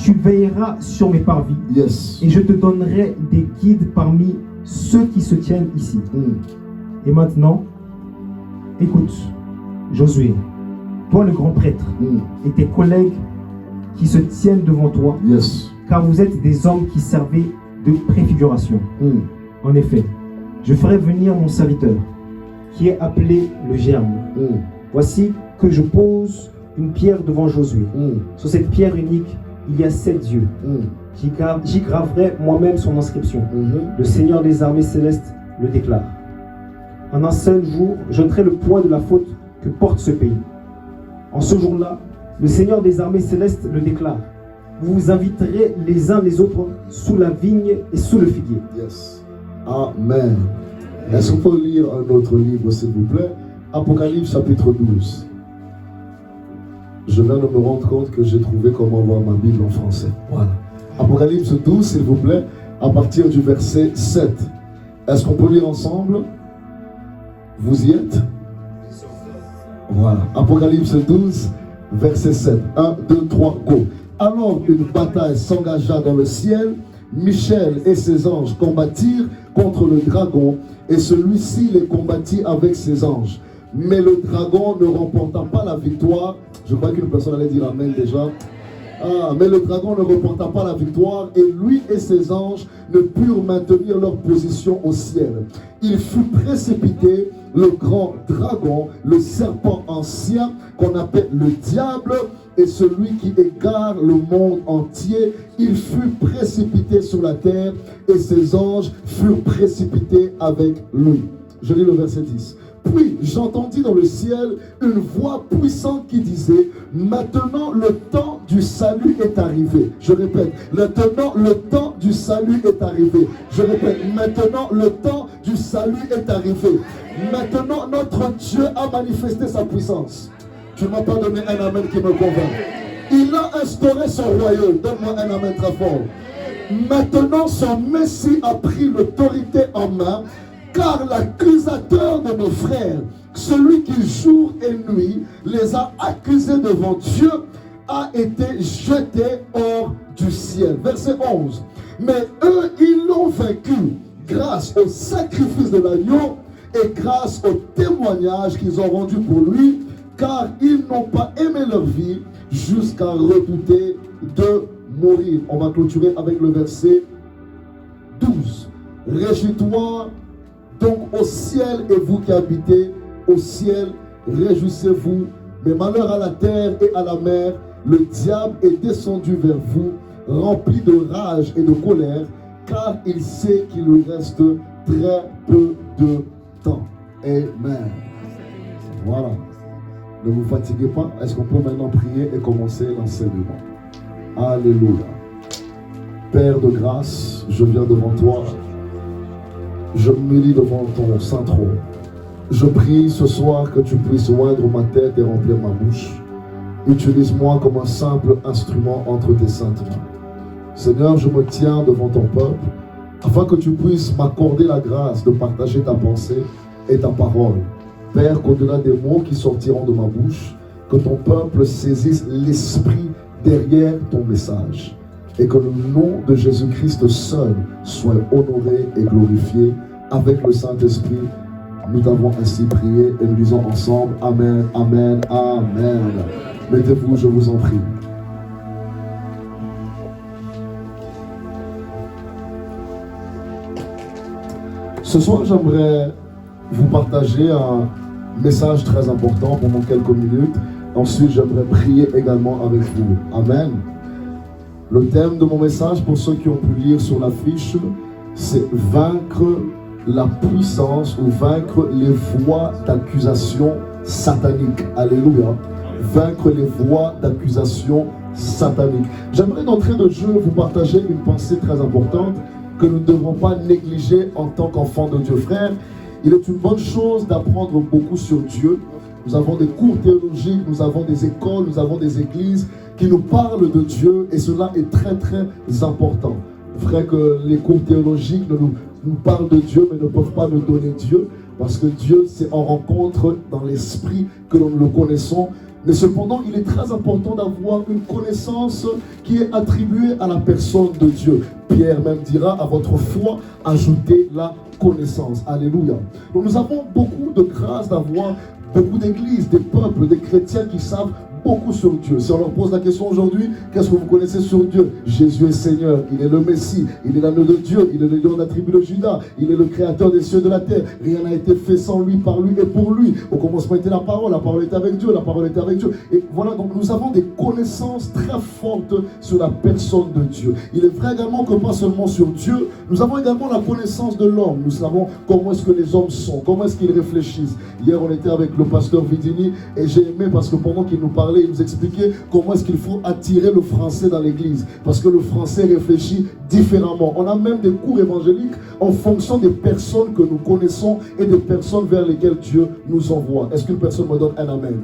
Tu veilleras sur mes parvis. Yes. Et je te donnerai des guides parmi ceux qui se tiennent ici. Et maintenant, écoute, Josué, toi le grand prêtre, et tes collègues qui se tiennent devant toi, Yes. car vous êtes des hommes qui servaient de préfiguration. En effet, je ferai venir mon serviteur, qui est appelé le germe. Voici que je pose une pierre devant Josué. Sur cette pierre unique, il y a 7 yeux. J'y graverai moi-même son inscription. Le Seigneur des armées célestes le déclare. En un seul jour, j'ôterai le poids de la faute que porte ce pays. En ce jour-là, le Seigneur des armées célestes le déclare. Vous vous inviterez les uns les autres sous la vigne et sous le figuier. Yes. Amen. Est-ce qu'on peut lire un autre livre, s'il vous plaît? Apocalypse chapitre 12. Je viens de me rendre compte que j'ai trouvé comment voir ma Bible en français. Voilà. Apocalypse 12, s'il vous plaît, à partir du verset 7. Est-ce qu'on peut lire ensemble? Vous y êtes? Voilà. Apocalypse 12, verset 7. 1, 2, 3, go. Alors une bataille s'engagea dans le ciel. Michel et ses anges combattirent contre le dragon, et celui-ci les combattit avec ses anges. Mais le dragon ne remporta pas la victoire. Je crois qu'une personne allait dire amen déjà. Mais le dragon ne remporta pas la victoire, et lui et ses anges ne purent maintenir leur position au ciel. Il fut précipité, le grand dragon, le serpent ancien, qu'on appelle le diable, et celui qui égare le monde entier. Il fut précipité sur la terre, et ses anges furent précipités avec lui. Je lis le verset 10. Puis j'entendis dans le ciel une voix puissante qui disait: maintenant le temps du salut est arrivé. Je répète, maintenant le temps du salut est arrivé. Je répète, maintenant le temps du salut est arrivé. Maintenant notre Dieu a manifesté sa puissance. Tu ne m'as pas donné un amen qui me convainc. Il a instauré son royaume. Donne-moi un amen très fort. Maintenant son Messie a pris l'autorité en main. Car l'accusateur de nos frères, celui qui jour et nuit les a accusés devant Dieu, a été jeté hors du ciel. Verset 11. Mais eux, ils l'ont vaincu grâce au sacrifice de l'agneau et grâce au témoignage qu'ils ont rendu pour lui, car ils n'ont pas aimé leur vie jusqu'à redouter de mourir. On va clôturer avec le verset 12. Réjouis-toi donc au ciel, et vous qui habitez au ciel, réjouissez-vous. Mais malheur à la terre et à la mer, le diable est descendu vers vous, rempli de rage et de colère, car il sait qu'il lui reste très peu de temps. Amen. Voilà. Ne vous fatiguez pas. Est-ce qu'on peut maintenant prier et commencer l'enseignement? Alléluia. Père de grâce, je viens devant toi. Je m'humilie devant ton saint trône. Je prie ce soir que tu puisses oindre ma tête et remplir ma bouche. Utilise-moi comme un simple instrument entre tes saintes mains. Seigneur, je me tiens devant ton peuple, afin que tu puisses m'accorder la grâce de partager ta pensée et ta parole. Père, qu'au-delà des mots qui sortiront de ma bouche, que ton peuple saisisse l'esprit derrière ton message. Et que le nom de Jésus-Christ seul soit honoré et glorifié. Avec le Saint-Esprit, nous t'avons ainsi prié et nous disons ensemble Amen, Amen, Amen. Mettez-vous, je vous en prie. Ce soir, j'aimerais vous partager un message très important pendant quelques minutes. Ensuite, j'aimerais prier également avec vous. Amen. Le thème de mon message, pour ceux qui ont pu lire sur l'affiche, c'est vaincre la puissance ou vaincre les voies d'accusation satanique. Alléluia. Vaincre les voies d'accusation satanique. J'aimerais d'entrée de jeu vous partager une pensée très importante que nous ne devons pas négliger en tant qu'enfants de Dieu. Frère, il est une bonne chose d'apprendre beaucoup sur Dieu. Nous avons des cours théologiques, nous avons des écoles, nous avons des églises qui nous parlent de Dieu, et cela est très très important. Frère, que les cours théologiques nous parlent de Dieu, mais ne peuvent pas nous donner Dieu, parce que Dieu, c'est en rencontre dans l'esprit que nous le connaissons. Mais cependant, il est très important d'avoir une connaissance qui est attribuée à la personne de Dieu. Pierre même dira, à votre foi, ajoutez la connaissance. Alléluia. Donc nous avons beaucoup de grâce d'avoir beaucoup d'églises, des peuples, des chrétiens qui savent beaucoup sur Dieu. Si on leur pose la question aujourd'hui, qu'est-ce que vous connaissez sur Dieu? Jésus est Seigneur, il est le Messie, il est l'agneau de Dieu, il est le lion de la tribu de Juda, il est le créateur des cieux et de la terre. Rien n'a été fait sans lui, par lui et pour lui. Au commencement était la parole était avec Dieu, la parole était avec Dieu. Et voilà, donc nous avons des connaissances très fortes sur la personne de Dieu. Il est vrai également que pas seulement sur Dieu, nous avons également la connaissance de l'homme. Nous savons comment est-ce que les hommes sont, comment est-ce qu'ils réfléchissent. Hier, on était avec le pasteur Vidini et j'ai aimé parce que pendant qu'il nous parlait, il nous expliquait comment est-ce qu'il faut attirer le français dans l'église. Parce que le français réfléchit différemment. On a même des cours évangéliques en fonction des personnes que nous connaissons et des personnes vers lesquelles Dieu nous envoie. Est-ce qu'une personne me donne un amen?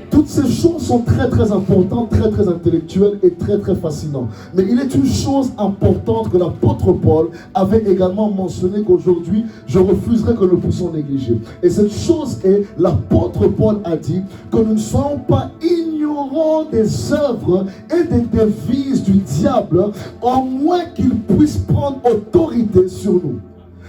Toutes ces choses sont très très importantes, très très intellectuelles et très très fascinantes. Mais il est une chose importante que l'apôtre Paul avait également mentionné qu'aujourd'hui, je refuserais que nous puissions négliger. Et cette chose est, l'apôtre Paul a dit que nous ne soyons pas ignorants des œuvres et des devises du diable, en moins qu'il puisse prendre autorité sur nous.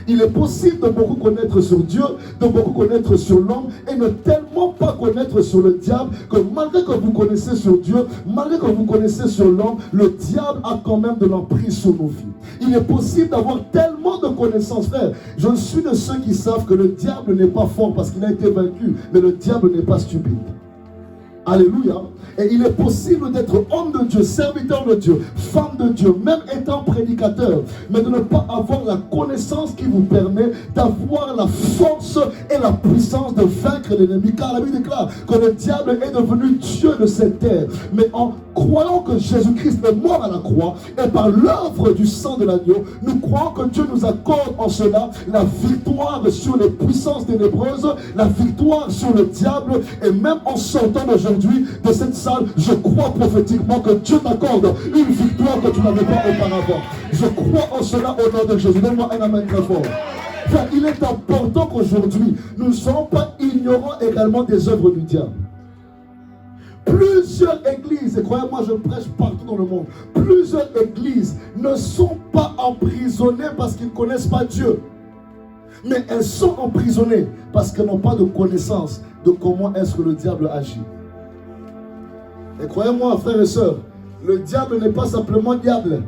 Il est possible de beaucoup connaître sur Dieu, de beaucoup connaître sur l'homme et ne tellement pas connaître sur le diable que malgré que vous connaissez sur Dieu, malgré que vous connaissez sur l'homme, le diable a quand même de l'emprise sur nos vies. Il est possible d'avoir tellement de connaissances, frère. Je suis de ceux qui savent que le diable n'est pas fort parce qu'il a été vaincu, mais le diable n'est pas stupide. Alléluia. Et il est possible d'être homme de Dieu, serviteur de Dieu, femme de Dieu, même étant prédicateur, mais de ne pas avoir la connaissance qui vous permet d'avoir la force et la puissance de vaincre l'ennemi. Car la Bible déclare que le diable est devenu Dieu de cette terre. Mais en croyant que Jésus-Christ est mort à la croix et par l'œuvre du sang de l'agneau, nous croyons que Dieu nous accorde en cela la victoire sur les puissances ténébreuses, la victoire sur le diable. Et même en sortant d'aujourd'hui de cette salle, je crois prophétiquement que Dieu t'accorde une victoire que tu n'avais pas auparavant. Je crois en cela au nom de Jésus. Donne-moi un amen très fort. Car il est important qu'aujourd'hui, nous ne soyons pas ignorants également des œuvres du diable. Plusieurs églises, et croyez-moi, je prêche partout dans le monde, plusieurs églises ne sont pas emprisonnées parce qu'ils ne connaissent pas Dieu. Mais elles sont emprisonnées parce qu'elles n'ont pas de connaissance de comment est-ce que le diable agit. Et croyez-moi, frères et sœurs, le diable n'est pas simplement diable.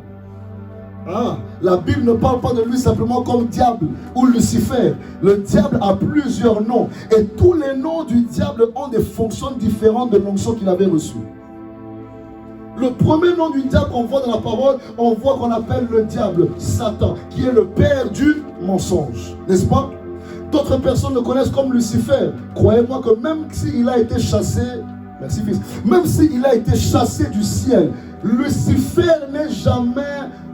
La Bible ne parle pas de lui simplement comme diable ou Lucifer. Le diable a plusieurs noms. Et tous les noms du diable ont des fonctions différentes de l'onction qu'il avait reçue. Le premier nom du diable qu'on voit dans la parole, on voit qu'on appelle le diable, Satan, qui est le père du mensonge. N'est-ce pas? D'autres personnes le connaissent comme Lucifer. Croyez-moi que même s'il a été chassé, merci fils, même s'il a été chassé du ciel, Lucifer n'est jamais...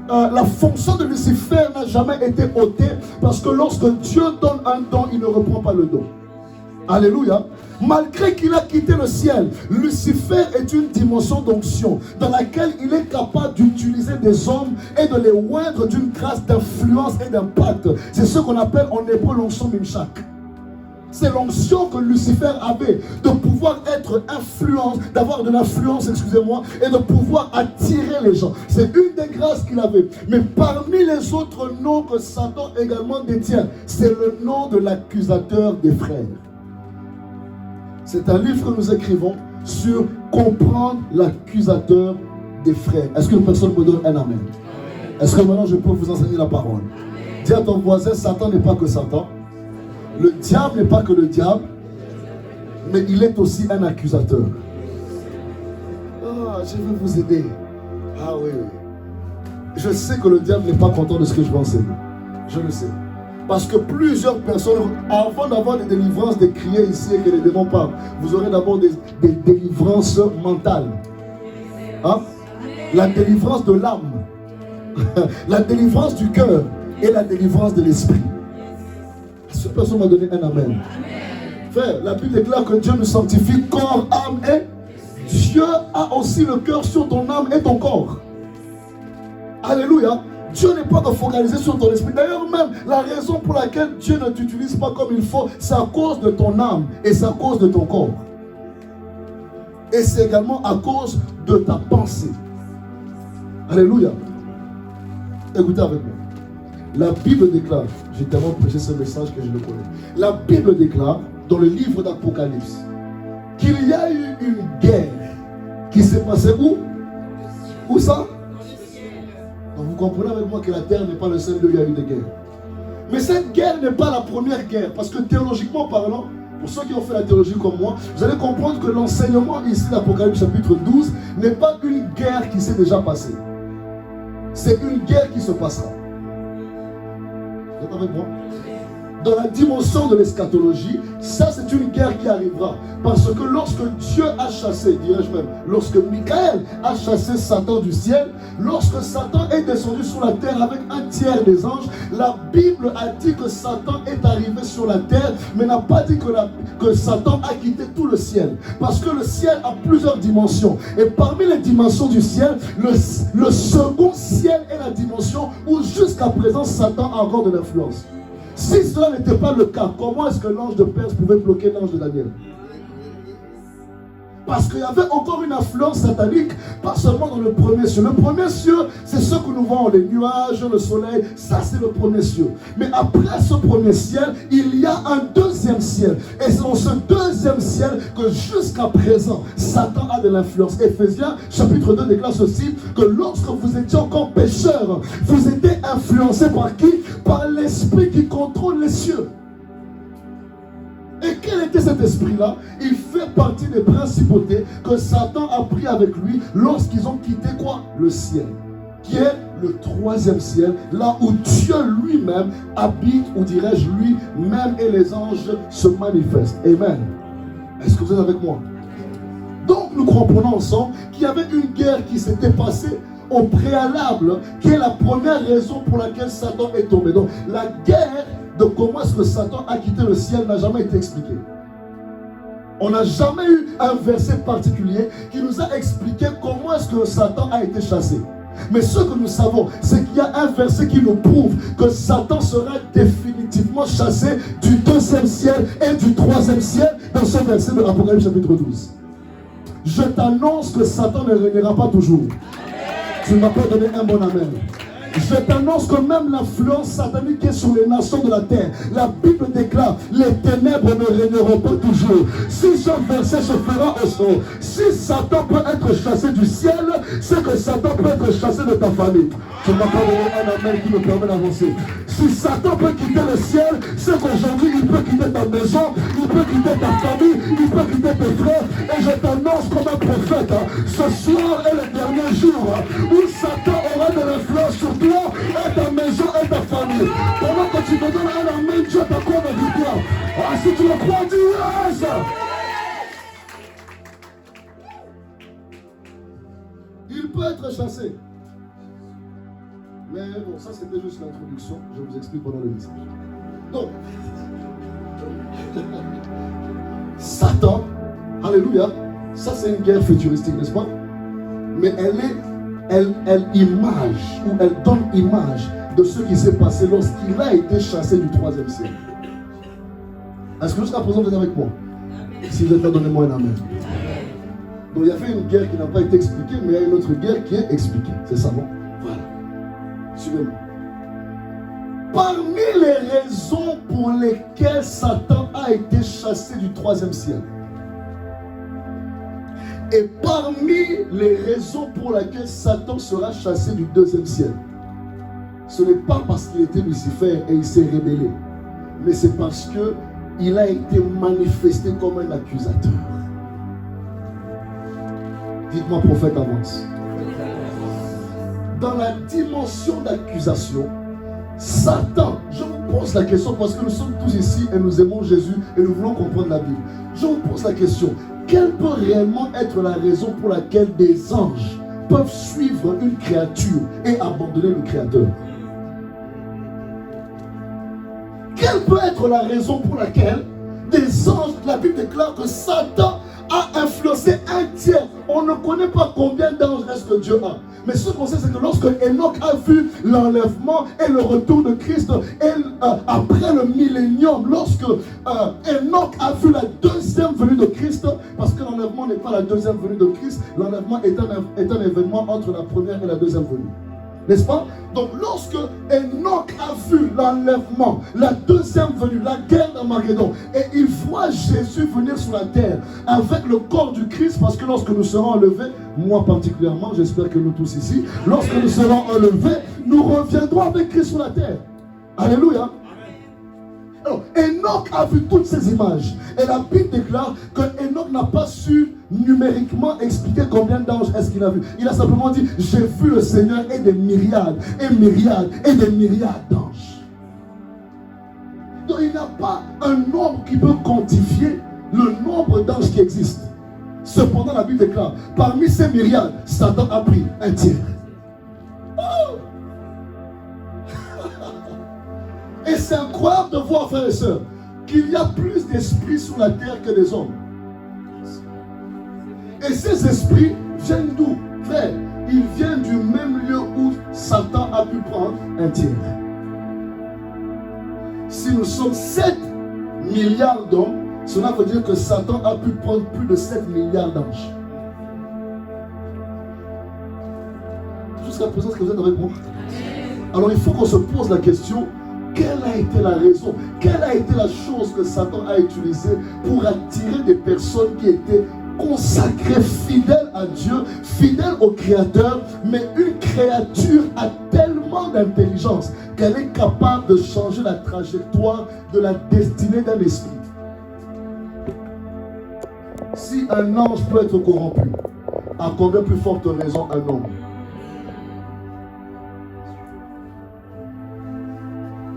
la fonction de Lucifer n'a jamais été ôtée, parce que lorsque Dieu donne un don, il ne reprend pas le don. Alléluia. Malgré qu'il a quitté le ciel, Lucifer est une dimension d'onction dans laquelle il est capable d'utiliser des hommes et de les oindre d'une grâce d'influence et d'impact. C'est ce qu'on appelle en hébreu l'onction Mimshak. C'est l'onction que Lucifer avait, de pouvoir être influence, d'avoir de l'influence, excusez-moi, et de pouvoir attirer les gens. C'est une des grâces qu'il avait. Mais parmi les autres noms que Satan également détient, c'est le nom de l'accusateur des frères. C'est un livre que nous écrivons sur comprendre l'accusateur des frères. Est-ce qu'une personne me donne un amen? Est-ce que maintenant je peux vous enseigner la parole? Dis à ton voisin, Satan n'est pas que Satan. Le diable n'est pas que le diable, mais il est aussi un accusateur. Je vais vous aider. Oui. Je sais que le diable n'est pas content de ce que je vais enseigner. Je le sais. Parce que plusieurs personnes, avant d'avoir des délivrances, de crier ici et que les démons parlent, vous aurez d'abord des délivrances mentales. La délivrance de l'âme, la délivrance du cœur et la délivrance de l'esprit. Cette personne m'a donné un amen. Frère, la Bible déclare que Dieu nous sanctifie corps, âme et Dieu a aussi le cœur sur ton âme et ton corps. Alléluia. Dieu n'est pas focalisé sur ton esprit. D'ailleurs même, la raison pour laquelle Dieu ne t'utilise pas comme il faut, c'est à cause de ton âme et c'est à cause de ton corps. Et c'est également à cause de ta pensée. Alléluia. Écoutez avec moi. La Bible déclare, j'ai tellement prêché ce message que je le connais. La Bible déclare, dans le livre d'Apocalypse, qu'il y a eu une guerre qui s'est passée où? Où ça? Donc vous comprenez avec moi que la terre n'est pas le seul lieu où il y a eu des guerres. Mais cette guerre n'est pas la première guerre, parce que théologiquement parlant, pour ceux qui ont fait la théologie comme moi, vous allez comprendre que l'enseignement ici d'Apocalypse chapitre 12 n'est pas une guerre qui s'est déjà passée. C'est une guerre qui se passera. Vous êtes avec moi? Dans la dimension de l'eschatologie, ça c'est une guerre qui arrivera. Parce que lorsque Dieu a chassé, dirais-je même, lorsque Michael a chassé Satan du ciel, lorsque Satan est descendu sur la terre avec un tiers des anges, la Bible a dit que Satan est arrivé sur la terre, mais n'a pas dit que Satan a quitté tout le ciel. Parce que le ciel a plusieurs dimensions. Et parmi les dimensions du ciel, le second ciel est la dimension où jusqu'à présent Satan a encore de l'influence. Si cela n'était pas le cas, comment est-ce que l'ange de Perse pouvait bloquer l'ange de Daniel? Parce qu'il y avait encore une influence satanique, pas seulement dans le premier cieux. Le premier cieux, c'est ce que nous voyons, les nuages, le soleil, ça c'est le premier cieux. Mais après ce premier ciel, il y a un deuxième ciel. Et c'est dans ce deuxième ciel que jusqu'à présent, Satan a de l'influence. Éphésiens chapitre 2 déclare ceci, que lorsque vous étiez encore pécheurs, vous étiez influencés par qui? Par l'esprit qui contrôle les cieux. Et quel était cet esprit-là? Il fait partie des principautés que Satan a pris avec lui lorsqu'ils ont quitté quoi? Le ciel, qui est le troisième ciel, là où Dieu lui-même habite, ou dirais-je lui-même, et les anges se manifestent. Amen. Est-ce que vous êtes avec moi? Donc nous comprenons ensemble qu'il y avait une guerre qui s'était passée au préalable, qui est la première raison pour laquelle Satan est tombé. Donc la guerre de comment est-ce que Satan a quitté le ciel n'a jamais été expliqué. On n'a jamais eu un verset particulier qui nous a expliqué comment est-ce que Satan a été chassé. Mais ce que nous savons, c'est qu'il y a un verset qui nous prouve que Satan sera définitivement chassé du deuxième ciel et du troisième ciel dans ce verset de l'Apocalypse chapitre 12. Je t'annonce que Satan ne régnera pas toujours. Tu ne m'as pas donné un bon amen. Je t'annonce que même l'influence satanique est sur les nations de la terre. La Bible déclare, les ténèbres ne régneront pas toujours. Si ce verset se fera au son, si Satan peut être chassé du ciel, c'est que Satan peut être chassé de ta famille. Tu ne m'as pas donné un amen qui me permet d'avancer. Si Satan peut quitter le ciel, c'est qu'aujourd'hui il peut quitter ta maison, il peut quitter ta famille, il peut quitter tes frères. Et je t'annonce comme un prophète, ce soir est le dernier jour où Satan aura de l'influence sur toi et ta maison et ta famille. Pendant que tu me donnes un amen, Dieu t'accorde la victoire. Ah, si tu le crois, dis yes. Il peut être chassé. Mais bon, ça c'était juste l'introduction. Je vous explique pendant le message. Donc, Satan, alléluia, ça c'est une guerre futuristique, n'est-ce pas? Mais elle image, ou elle donne image de ce qui s'est passé lorsqu'il a été chassé du troisième ciel. Est-ce que jusqu'à présent vous êtes avec moi? Si vous êtes là, donnez-moi un amen. Donc il y a fait une guerre qui n'a pas été expliquée, mais il y a une autre guerre qui est expliquée. C'est ça, non? Voilà. Suivez-moi. Parmi les raisons pour lesquelles Satan a été chassé du troisième ciel, et parmi les raisons pour lesquelles Satan sera chassé du deuxième ciel, ce n'est pas parce qu'il était Lucifer et il s'est rébellé, mais c'est parce qu'il a été manifesté comme un accusateur. Dites-moi, prophète, avance. Dans la dimension d'accusation, Satan, je vous pose la question parce que nous sommes tous ici et nous aimons Jésus et nous voulons comprendre la Bible. Je vous pose la question, quelle peut réellement être la raison pour laquelle des anges peuvent suivre une créature et abandonner le Créateur? Quelle peut être la raison pour laquelle des anges, la Bible déclare que Satan a influencé un tiers. On ne connaît pas combien d'anges est-ce que Dieu a. Mais ce qu'on sait, c'est que lorsque Enoch a vu l'enlèvement et le retour de Christ, après le millénium, lorsque Enoch a vu la deuxième venue de Christ, parce que l'enlèvement n'est pas la deuxième venue de Christ, l'enlèvement est un événement entre la première et la deuxième venue. N'est-ce pas? Donc lorsque Enoch a vu l'enlèvement, la deuxième venue, la guerre d'Armageddon, et il voit Jésus venir sur la terre avec le corps du Christ, parce que lorsque nous serons enlevés, moi particulièrement, j'espère que nous tous ici, lorsque nous serons enlevés, nous reviendrons avec Christ sur la terre. Alléluia. Alors, Enoch a vu toutes ces images. Et la Bible déclare que Enoch n'a pas su numériquement expliquer combien d'anges est-ce qu'il a vu. Il a simplement dit, j'ai vu le Seigneur et des myriades, et myriades, et des myriades d'anges. Donc il n'y a pas un nombre qui peut quantifier le nombre d'anges qui existent. Cependant, la Bible déclare, parmi ces myriades, Satan a pris un tiers. Oh! Et c'est incroyable de voir, frères et sœurs, qu'il y a plus d'esprits sur la terre que des hommes. Et ces esprits viennent d'où? Frère, ils viennent du même lieu où Satan a pu prendre un tiers. Si nous sommes 7 milliards d'hommes, cela veut dire que Satan a pu prendre plus de 7 milliards d'anges. Jusqu'à présent, est-ce que vous êtes avec moi? Alors il faut qu'on se pose la question, quelle a été la raison? Quelle a été la chose que Satan a utilisée pour attirer des personnes qui étaient consacrées, fidèles à Dieu, fidèles au Créateur, mais une créature a tellement d'intelligence qu'elle est capable de changer la trajectoire de la destinée d'un esprit. Si un ange peut être corrompu, à combien plus forte raison un homme?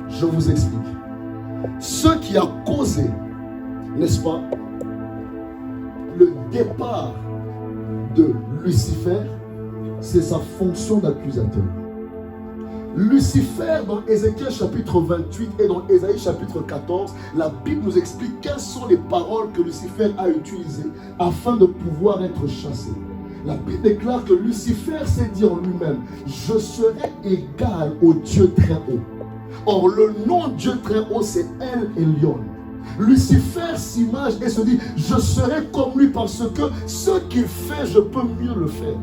Je vous explique. Ce qui a causé, n'est-ce pas, le départ de Lucifer, c'est sa fonction d'accusateur. Lucifer, dans Ézéchiel chapitre 28 et dans Ésaïe chapitre 14, la Bible nous explique quelles sont les paroles que Lucifer a utilisées afin de pouvoir être chassé. La Bible déclare que Lucifer s'est dit en lui-même, je serai égal au Dieu très haut. Or, le nom Dieu très haut, c'est El Elyon. Lucifer s'image et se dit, je serai comme lui parce que ce qu'il fait, je peux mieux le faire.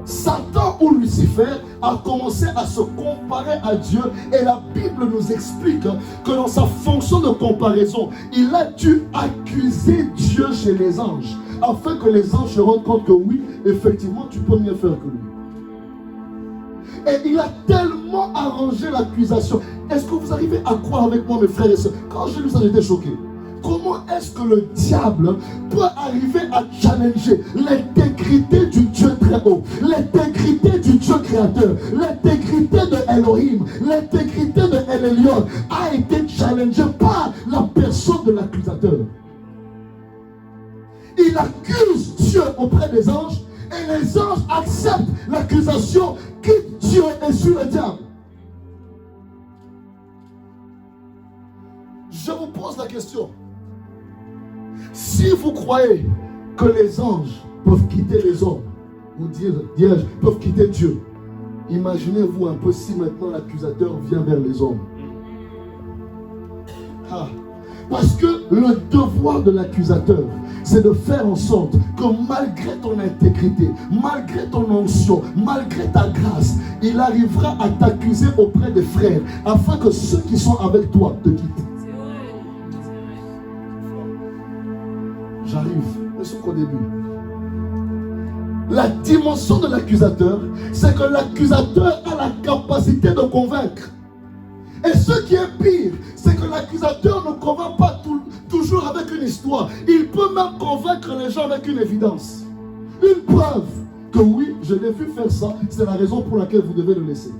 Satan ou Lucifer a commencé à se comparer à Dieu et la Bible nous explique que dans sa fonction de comparaison, il a dû accuser Dieu chez les anges afin que les anges se rendent compte que oui, effectivement, tu peux mieux faire que lui. Et il a tellement arrangé l'accusation. Est-ce que vous arrivez à croire avec moi, mes frères et sœurs? Quand j'ai lu ça, j'étais choqué. Comment est-ce que le diable peut arriver à challenger l'intégrité du Dieu très haut, l'intégrité du Dieu créateur, l'intégrité de Elohim, l'intégrité de El Elyon a été challengée par la personne de l'accusateur. Il accuse Dieu auprès des anges et les anges acceptent l'accusation que Dieu est sur le diable. Je vous pose la question. Si vous croyez que les anges peuvent quitter les hommes, ou dirais-je, peuvent quitter Dieu, imaginez-vous un peu si maintenant l'accusateur vient vers les hommes. Parce que le devoir de l'accusateur, c'est de faire en sorte que malgré ton intégrité, malgré ton onction, malgré ta grâce, il arrivera à t'accuser auprès des frères, afin que ceux qui sont avec toi te quittent. J'arrive, ne sommes qu'au début. La dimension de l'accusateur, c'est que l'accusateur a la capacité de convaincre. Et ce qui est pire, c'est que l'accusateur ne convainc pas toujours avec une histoire. Il peut même convaincre les gens avec une évidence. Une preuve que oui, je l'ai vu faire ça, c'est la raison pour laquelle vous devez le laisser.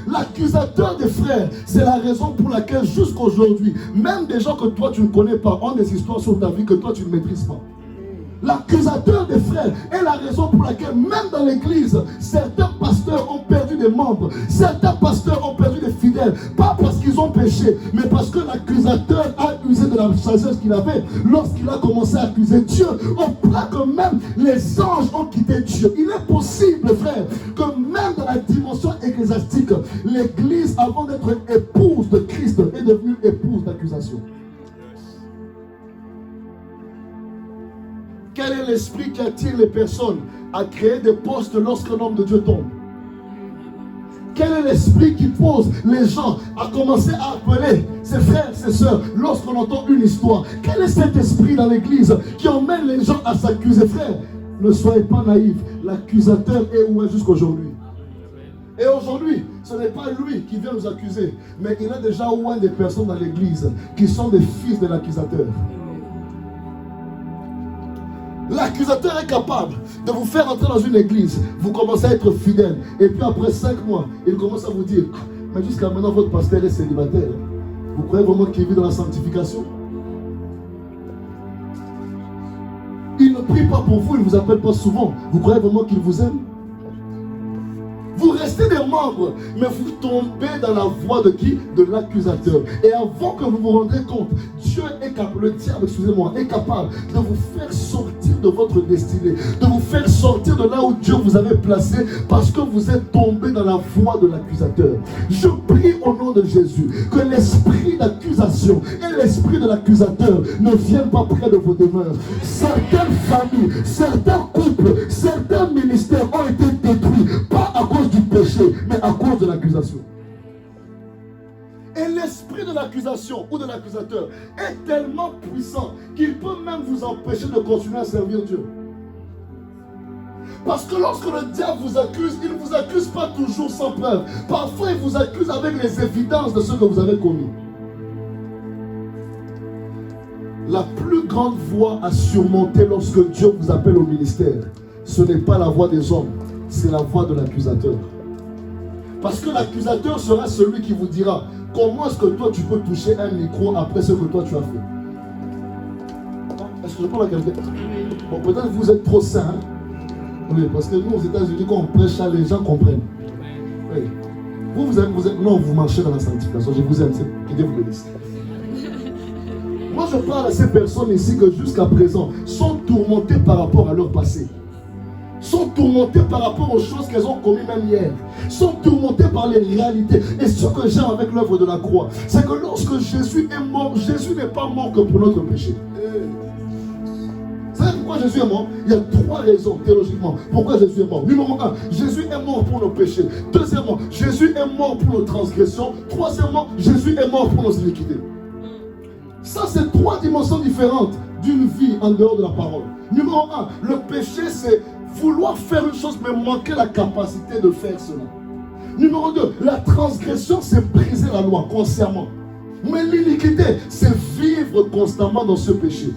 L'accusateur des frères, c'est la raison pour laquelle jusqu'aujourd'hui, même des gens que toi tu ne connais pas ont des histoires sur ta vie que toi tu ne maîtrises pas. L'accusateur des frères est la raison pour laquelle même dans l'église, certains pasteurs ont perdu des membres, certains pasteurs ont perdu des fidèles, pas parce qu'ils ont péché, mais parce que l'accusateur a usé de la sagesse qu'il avait lorsqu'il a commencé à accuser Dieu, au point que même les anges ont quitté Dieu. Il est possible, frère, que même dans la dimension ecclésiastique, l'Église, avant d'être épouse de Christ, est devenue épouse d'accusation. Quel est l'esprit qui attire les personnes à créer des postes lorsqu'un homme de Dieu tombe? Quel est l'esprit qui pose les gens à commencer à appeler ses frères, ses sœurs lorsqu'on entend une histoire? Quel est cet esprit dans l'église qui emmène les gens à s'accuser? Frère, ne soyez pas naïfs. L'accusateur est où jusqu'aujourd'hui? Et aujourd'hui, ce n'est pas lui qui vient nous accuser, mais il a déjà oué des personnes dans l'église qui sont des fils de l'accusateur. L'accusateur est capable de vous faire entrer dans une église, vous commencez à être fidèle, et puis après 5 mois, il commence à vous dire, mais jusqu'à maintenant votre pasteur est célibataire. Vous croyez vraiment qu'il vit dans la sanctification? Il ne prie pas pour vous, il ne vous appelle pas souvent. Vous croyez vraiment qu'il vous aime? Vous restez des membres, mais vous tombez dans la voie de qui? De l'accusateur. Et avant que vous vous rendiez compte, Dieu est capable, le diable, excusez-moi, est capable de vous faire sortir de votre destinée, de vous faire sortir de là où Dieu vous avait placé, parce que vous êtes tombé dans la voie de l'accusateur. Je prie au nom de Jésus que l'esprit d'accusation et l'esprit de l'accusateur ne viennent pas près de vos demeures. Certaines familles, certains couples, certains ministères ont été détruits, pas à cause du péché, mais à cause de l'accusation. Et l'esprit de l'accusation ou de l'accusateur est tellement puissant qu'il peut même vous empêcher de continuer à servir Dieu. Parce que lorsque le diable vous accuse, il ne vous accuse pas toujours sans preuve. Parfois, il vous accuse avec les évidences de ce que vous avez commis. La plus grande voie à surmonter lorsque Dieu vous appelle au ministère, ce n'est pas la voie des hommes, c'est la voie de l'accusateur. Parce que l'accusateur sera celui qui vous dira comment est-ce que toi tu peux toucher un micro après ce que toi tu as fait. Est-ce que je parle à quelqu'un? Bon, peut-être vous êtes trop saint. Hein? Oui, parce que nous aux États-Unis, quand on prêche ça, les gens comprennent. Oui. Vous êtes, non, vous marchez dans la sanctification. Je vous aime, que Dieu vous bénisse. Moi, je parle à ces personnes ici que jusqu'à présent sont tourmentées par rapport à leur passé. Sont tourmentées par rapport aux choses qu'elles ont commises même hier. Sont tourmentées par les réalités. Et ce que j'aime avec l'œuvre de la croix, c'est que lorsque Jésus est mort, Jésus n'est pas mort que pour notre péché. Vous savez pourquoi Jésus est mort? Il y a 3 raisons théologiquement pourquoi Jésus est mort. Numéro 1, Jésus est mort pour nos péchés. Deuxièmement, Jésus est mort pour nos transgressions. Troisièmement, Jésus est mort pour nos iniquités. Ça, c'est 3 dimensions différentes d'une vie en dehors de la parole. Numéro 1, le péché, c'est vouloir faire une chose mais manquer la capacité de faire cela. Numéro 2, la transgression, c'est briser la loi consciemment. Mais l'iniquité, c'est vivre constamment dans ce péché.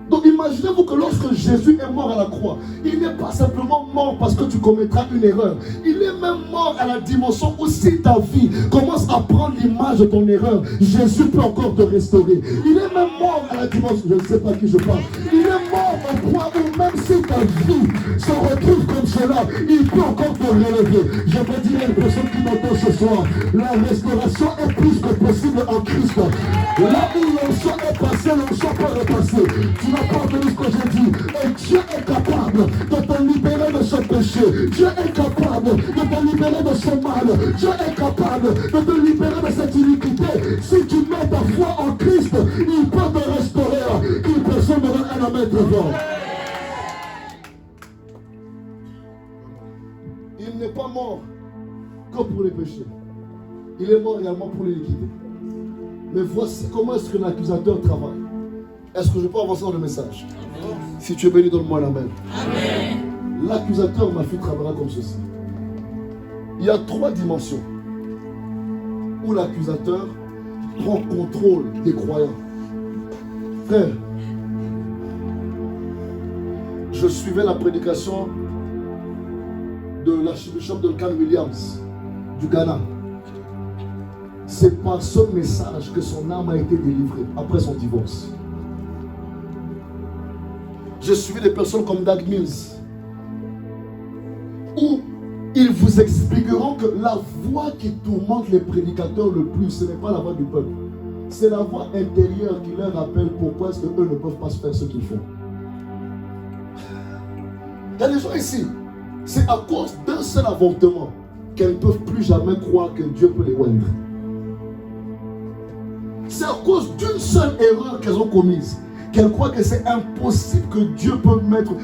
Donc imaginez-vous que lorsque Jésus est mort à la croix, il n'est pas simplement mort parce que tu commettras une erreur. Il est même mort à la dimension où si ta vie commence à prendre l'image de ton erreur, Jésus peut encore te restaurer. Il est même mort à la dimension, je ne sais pas à qui je parle. Il est mort au point où même si ta vie se retrouve comme cela, il peut encore te relever. Je veux dire à une personne qui m'entend ce soir, la restauration est plus que possible en Christ. Là où l'onction est passée, l'onction peut repasser. Tu n'as pas entendu ce que j'ai dit. Et Dieu est capable de te libérer de ce péché. Dieu est capable de te libérer de ce mal. Dieu est capable de te libérer de cette iniquité. Si tu mets ta foi en Christ, il peut te restaurer. Une personne me donne un amen très fort. Il n'est pas mort que pour les péchés. Il est mort également pour l'iniquité. Mais voici comment est-ce que l'accusateur travaille. Est-ce que je peux avancer dans le message? Amen. Si tu es béni, donne-moi l'amen. Amen. L'accusateur, ma fille, travaillera comme ceci. Il y a 3 dimensions où l'accusateur prend contrôle des croyants. Frère, je suivais la prédication de l'archibishop Duncan Williams du Ghana. C'est par ce message que son âme a été délivrée après son divorce. J'ai suivi des personnes comme Doug Mills, où Ils vous expliqueront que la voix qui tourmente les prédicateurs le plus, ce n'est pas la voix du peuple. C'est la voix intérieure qui leur rappelle pourquoi est-ce qu'eux ne peuvent pas faire ce qu'ils font. Il y a des gens ici, c'est à cause d'un seul avortement qu'elles ne peuvent plus jamais croire que Dieu peut les oindre. C'est à cause d'une seule erreur qu'elles ont commise qu'elles croient que c'est impossible que Dieu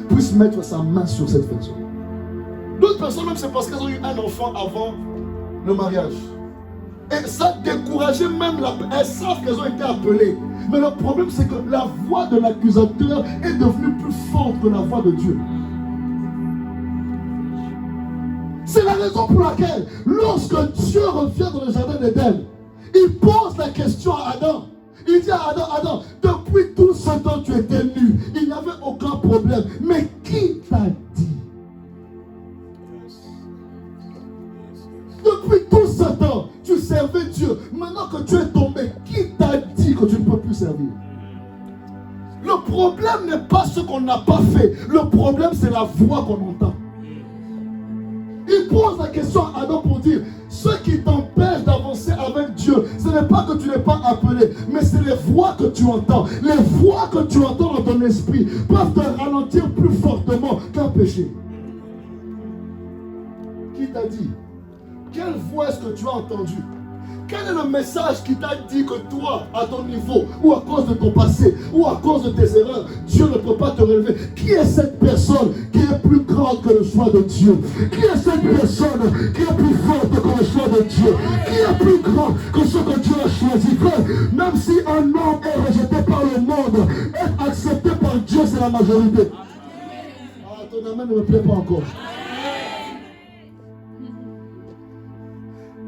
puisse mettre sa main sur cette personne. D'autres personnes, même c'est parce qu'elles ont eu un enfant avant le mariage. Et ça décourageait même elles savent qu'elles ont été appelées. Mais le problème, c'est que la voix de l'accusateur est devenue plus forte que la voix de Dieu. C'est la raison pour laquelle, lorsque Dieu revient dans le jardin d'Éden, il pose la question à Adam. Il dit à Adam, Adam, depuis tout ce temps tu étais nu, il n'y avait aucun problème. Mais qui t'a dit? Depuis tout ce temps, tu servais Dieu. Maintenant que tu es tombé, qui t'a dit que tu ne peux plus servir? Le problème n'est pas ce qu'on n'a pas fait. Le problème, c'est la voix qu'on entend. Il pose la question à Adam pour dire, ce qui t'empêche d'avancer avec Dieu, ce n'est pas que tu n'es pas appelé, mais c'est les voix que tu entends. Les voix que tu entends dans ton esprit peuvent te ralentir plus fortement qu'un péché. Qui t'a dit? Quelle voix est-ce que tu as entendue? Quel est le message qui t'a dit que toi, à ton niveau, ou à cause de ton passé, ou à cause de tes erreurs, Dieu ne peut pas te relever? Qui est cette personne qui est plus grande que le choix de Dieu? Qui est cette personne qui est plus forte que le choix de Dieu? Qui est plus grand que ce que Dieu a choisi? Frère, même si un homme est rejeté par le monde, être accepté par Dieu, c'est la majorité. Ah, ton amen ne me plaît pas encore.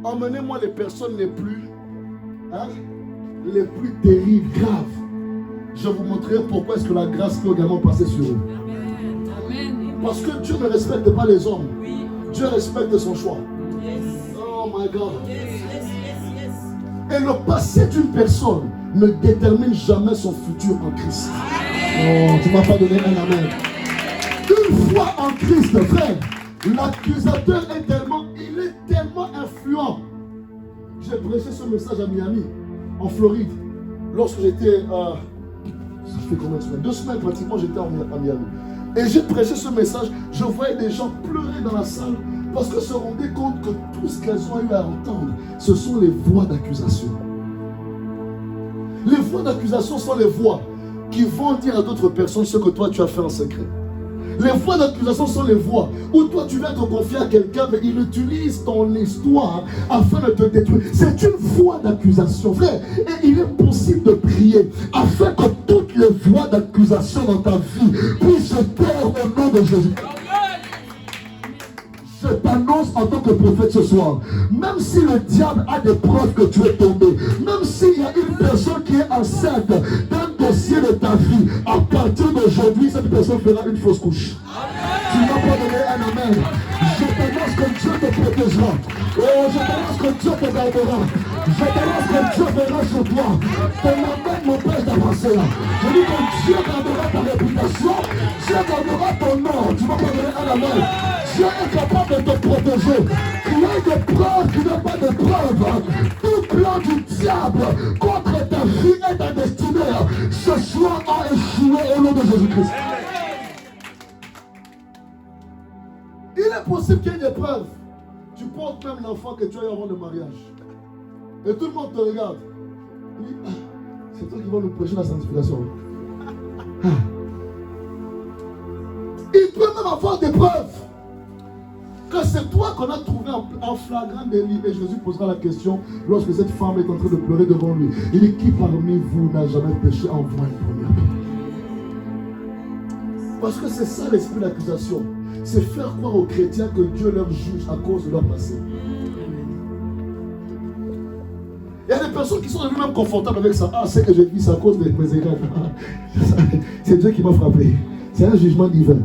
Emmenez-moi les personnes les plus terribles, graves. Je vous montrerai pourquoi est-ce que la grâce peut également passer sur eux. Amen. Parce que Dieu ne respecte pas les hommes. Oui. Dieu respecte son choix. Yes. Oh my God. Yes. Et le passé d'une personne ne détermine jamais son futur en Christ. Oh, tu ne m'as pas donné un amen. Une fois en Christ, frère, l'accusateur est tellement influent. J'ai prêché ce message à Miami, en Floride. Lorsque j'étais, ça fait combien de semaines? 2 semaines pratiquement, j'étais à Miami. Et j'ai prêché ce message, je voyais des gens pleurer dans la salle parce qu'ils se rendaient compte que tout ce qu'elles ont eu à entendre, ce sont les voix d'accusation. Les voix d'accusation sont les voix qui vont dire à d'autres personnes ce que toi tu as fait en secret. Les voix d'accusation sont les voix où toi tu viens te confier à quelqu'un, mais il utilise ton histoire afin de te détruire. C'est une voix d'accusation, frère. Et il est possible de prier afin que toutes les voix d'accusation dans ta vie puissent se taire au nom de Jésus. Je t'annonce en tant que prophète ce soir, même si le diable a des preuves que tu es tombé, même s'il y a une personne qui est enceinte d'un dossier de ta vie, à partir d'aujourd'hui, cette personne fera une fausse couche. Tu ne m'as pas donné un amen. Je t'annonce que Dieu te protégera. Oh, je t'annonce que Dieu te gardera. Je t'annonce que Dieu verra sur toi. Ton amen m'empêche d'avancer là. Je dis que Dieu gardera ta réputation. Dieu gardera ton nom. Tu ne m'as pas donné un amen. Dieu est capable de te protéger. Qu'il y ait des preuves, qu'il n'y ait pas de preuves. Tout plan du diable contre ta vie et ta destinée, ce soir a échoué au nom de Jésus-Christ. Il est possible qu'il y ait des preuves. Tu portes même l'enfant que tu as eu avant le mariage. Et tout le monde te regarde. Il dit, c'est toi qui vas nous prêcher la sanctification. Il peut même avoir des preuves que c'est toi qu'on a trouvé en flagrant délit. Et Jésus posera la question lorsque cette femme est en train de pleurer devant lui. Il dit, qui parmi vous n'a jamais péché en voie une première pierre? Parce que c'est ça l'esprit d'accusation. C'est faire croire aux chrétiens que Dieu leur juge à cause de leur passé. Il y a des personnes qui sont devenues même confortables avec ça. Ah, c'est que j'ai vis à cause de mes égards. C'est Dieu qui m'a frappé. C'est un jugement divin.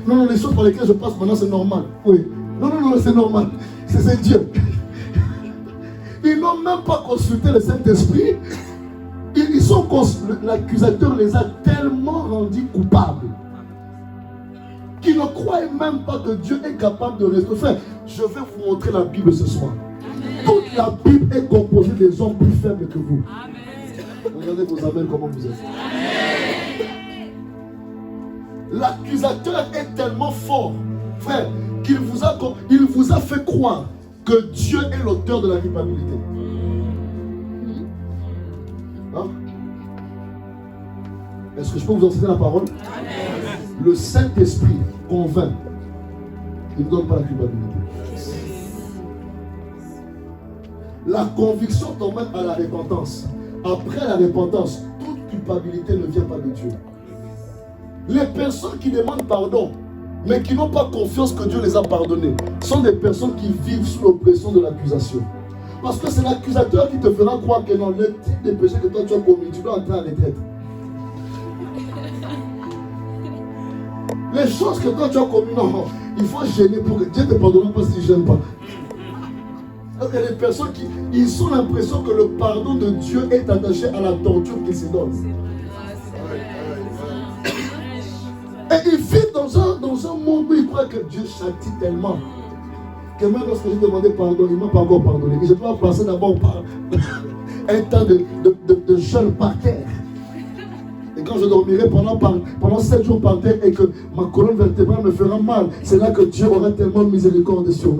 Non, les choses par lesquelles je passe maintenant, c'est normal. Oui. Non, c'est normal. C'est Dieu. Ils n'ont même pas consulté le Saint-Esprit. L'accusateur les a tellement rendus coupables ne croyez même pas que Dieu est capable de rester. Frère, je vais vous montrer la Bible ce soir. Toute la Bible est composée des hommes plus faibles que vous. Regardez vos amens, comment vous êtes. L'accusateur est tellement fort, frère, qu'il vous a fait croire que Dieu est l'auteur de la culpabilité. Hein? Est-ce que je peux vous enseigner la parole? Le Saint-Esprit convainc. Il ne donne pas la culpabilité. La conviction t'emmène à la repentance. Après la repentance, toute culpabilité ne vient pas de Dieu. Les personnes qui demandent pardon, mais qui n'ont pas confiance que Dieu les a pardonnés, sont des personnes qui vivent sous l'oppression de l'accusation. Parce que c'est l'accusateur qui te fera croire que dans le type de péché que toi tu as commis, tu dois entrer en retraite. Les choses que toi tu as commis, non, il faut gêner pour que Dieu te pardonne pas s'il ne gêne pas. Il y a des personnes qui ils ont l'impression que le pardon de Dieu est attaché à la torture qu'il se donne. Et ils vivent dans un monde où ils croient que Dieu châtie tellement que même lorsque j'ai demandé pardon, il ne m'a pas encore pardonné. Et je dois passer d'abord par un temps de jeûne par terre. Et quand je dormirai pendant 7 jours par terre et que ma colonne vertébrale me fera mal, c'est là que Dieu aura tellement de miséricorde sur moi.